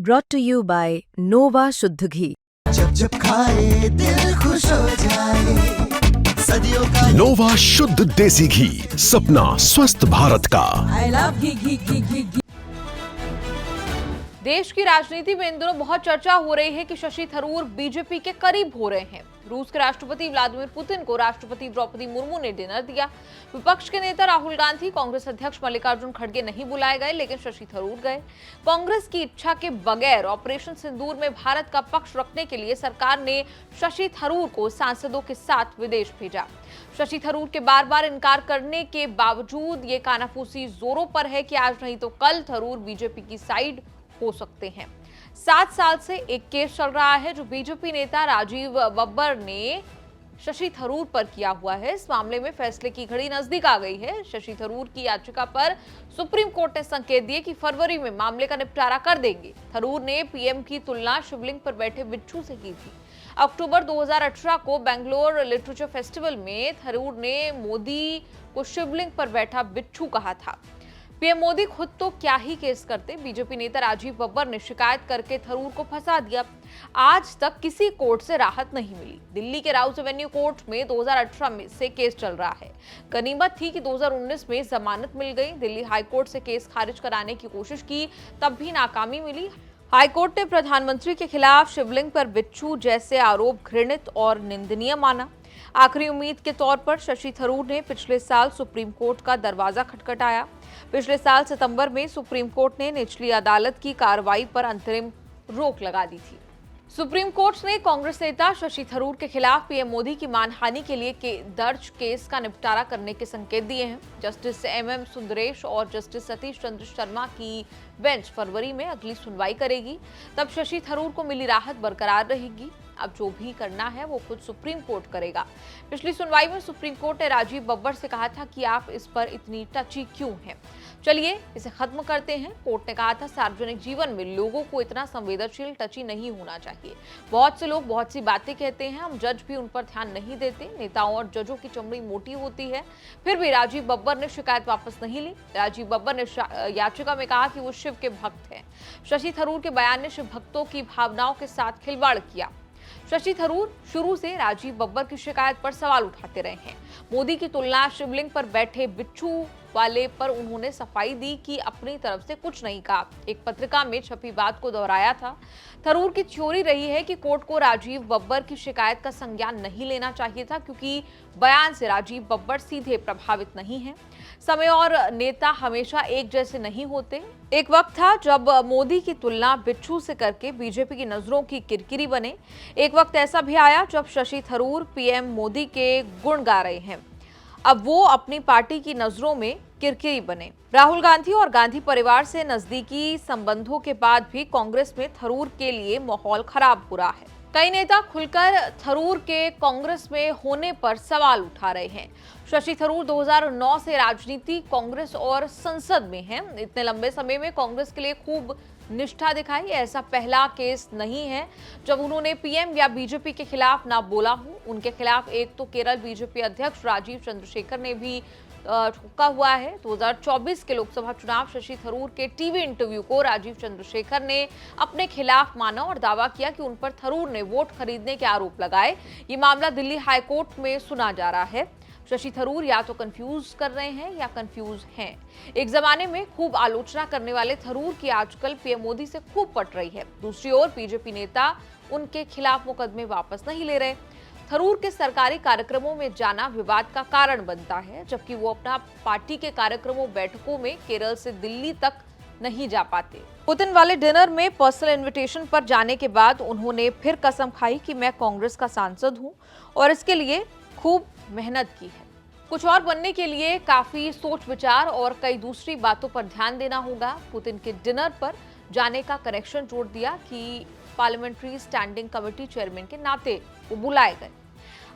brought to you by Nova शुद्ध घी। जब जब खाए दिल खुश हो जाए, सदियों का नोवा शुद्ध देसी घी, सपना स्वस्थ भारत का। I love घी। देश की राजनीति में इन दिनों बहुत चर्चा हो रही है कि शशि थरूर बीजेपी के करीब हो रहे हैं। रूस के राष्ट्रपति व्लादिमीर पुतिन को राष्ट्रपति द्रौपदी मुर्मू ने डिनर दिया। विपक्ष के नेता राहुल गांधी, कांग्रेस अध्यक्ष मल्लिकार्जुन खड़गे नहीं बुलाए गए, लेकिन शशि थरूर गए। कांग्रेस की इच्छा के बगैर ऑपरेशन सिंदूर में भारत का पक्ष रखने के लिए सरकार ने शशि थरूर को सांसदों के साथ विदेश भेजा। शशि थरूर के बार बार इनकार करने के बावजूद ये कानाफूसी जोरों पर है कि आज नहीं तो कल थरूर बीजेपी की साइड हो सकते हैं। 7 साल से एक केस चल रहा है जो बीजेपी नेता राजीव बब्बर ने शशि थरूर पर किया हुआ है। इस मामले में फैसले की घड़ी नजदीक आ गई है। शशि थरूर की याचिका पर सुप्रीम कोर्ट ने संकेत दिए कि फरवरी में मामले का निपटारा कर देंगे। थरूर ने पीएम की तुलना शिवलिंग पर बैठे बिच्छू से की थी। अक्टूबर 2018 को बेंगलोर लिटरेचर फेस्टिवल में थरूर ने मोदी को शिवलिंग पर बैठा बिच्छू कहा था। पीएम मोदी खुद तो क्या ही केस करते, बीजेपी नेता राजीव बब्बर ने शिकायत करके थरूर को फंसा दिया। आज तक किसी कोर्ट से राहत नहीं मिली। दिल्ली के राउस एवेन्यू कोर्ट में 2018 में से केस चल रहा है। गनीमत थी कि 2019 में जमानत मिल गई। दिल्ली हाईकोर्ट से केस खारिज कराने की कोशिश की, तब भी नाकामी मिली। हाईकोर्ट ने प्रधानमंत्री के खिलाफ शिवलिंग पर बिच्छू जैसे आरोप घृणित और निंदनीय माना। आखिरी उम्मीद के तौर पर शशि थरूर ने पिछले साल सुप्रीम कोर्ट का दरवाजा खटखटाया। पिछले साल सितंबर में सुप्रीम कोर्ट ने निचली अदालत की कार्रवाई पर अंतरिम रोक लगा दी थी। सुप्रीम कोर्ट ने कांग्रेस नेता शशि थरूर के खिलाफ पीएम मोदी की मानहानि के लिए दर्ज केस का निपटारा करने के संकेत दिए हैं। जस्टिस एमएम सुंदरेश और जस्टिस सतीश चंद्र शर्मा की बेंच फरवरी में अगली सुनवाई करेगी। तब शशि थरूर को मिली राहत बरकरार रहेगी। अब जो भी करना है वो खुद सुप्रीम कोर्ट करेगा। पिछली सुनवाई में सुप्रीम कोर्ट ने राजीव बब्बर से कहा था कि आप इस पर इतनी टची क्यों हैं? चलिए इसे खत्म करते हैं। कोर्ट ने कहा था सार्वजनिक जीवन में लोगों को इतना संवेदनशील टची नहीं होना चाहिए। बहुत से लोग बहुत सी बातें कहते हैं, हम जज भी उन पर ध्यान नहीं देते। नेताओं और जजों की चमड़ी मोटी होती है। फिर भी राजीव बब्बर ने शिकायत वापस नहीं ली। राजीव बब्बर ने याचिका में कहा कि वो शिव के भक्त हैं। शशि थरूर के बयान ने शिव भक्तों की भावनाओं के साथ खिलवाड़ किया। शशि थरूर शुरू से राजीव बब्बर की शिकायत पर सवाल उठाते रहे हैं। मोदी की तुलना शिवलिंग पर बैठे बिच्छू वाले पर उन्होंने सफाई दी कि अपनी तरफ से कुछ नहीं कहा। एक पत्रिका में छपी बात को दोहराया था। थरूर की थ्योरी रही है कि कोर्ट को राजीव बब्बर की शिकायत का संज्ञान नहीं लेना चाहिए था, क्योंकि बयान से राजीव बब्बर सीधे प्रभावित नहीं है। समय और नेता हमेशा एक जैसे नहीं होते। एक वक्त था जब मोदी की तुलना बिच्छू से करके बीजेपी की नजरों की किरकिरी बने। एक वक्त ऐसा भी आया जब शशि थरूर पीएम मोदी के गुण गा रहे हैं। अब वो अपनी पार्टी की नजरों में किरकिरी बने। राहुल गांधी और गांधी परिवार से नजदीकी संबंधों के बाद भी कांग्रेस में थरूर के लिए माहौल खराब हो रहा है। कई नेता खुलकर थरूर के कांग्रेस में होने पर सवाल उठा रहे हैं। शशि थरूर 2009 से राजनीति, कांग्रेस और संसद में हैं। इतने लंबे समय में कांग्रेस के लिए खूब निष्ठा दिखाई। ऐसा पहला केस नहीं है जब उन्होंने पीएम या बीजेपी के खिलाफ ना बोला हो। उनके खिलाफ एक तो केरल बीजेपी अध्यक्ष राजीव चंद्रशेखर ने भी ठोका हुआ है। 2024 के लोकसभा चुनाव शशि थरूर के टीवी इंटरव्यू को राजीव चंद्रशेखर ने अपने खिलाफ माना और दावा किया कि उन पर थरूर ने वोट खरीदने के आरोप लगाए। ये मामला दिल्ली हाईकोर्ट में सुना जा रहा है। शशि थरूर या तो कंफ्यूज कर रहे हैं या कंफ्यूज हैं। एक जमाने में खूब आलोचना करने वाले थरूर की आजकल पीएम मोदी से खूब पट रही है। दूसरी ओर बीजेपी नेता उनके खिलाफ मुकदमे वापस नहीं ले रहे। थरूर के सरकारी कार्यक्रमों में जाना विवाद का कारण बनता है, जबकि वो अपना पार्टी के कार्यक्रमों बैठकों में केरल से दिल्ली तक नहीं जा पाते। पुतिन वाले डिनर में पर्सनल इनविटेशन पर जाने के बाद उन्होंने फिर कसम खाई कि मैं कांग्रेस का सांसद हूं और इसके लिए खूब मेहनत की है। कुछ और बनने के लिए काफी सोच विचार और कई दूसरी बातों पर ध्यान देना होगा। पुतिन के डिनर पर जाने का कनेक्शन जोड़ दिया कि पार्लियामेंट्री स्टैंडिंग कमेटी चेयरमैन के नाते वो बुलाए गए।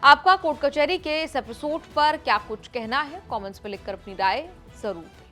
आपका कोर्ट कचहरी के इस एपिसोड पर क्या कुछ कहना है? कमेंट्स में लिखकर अपनी राय जरूर दें।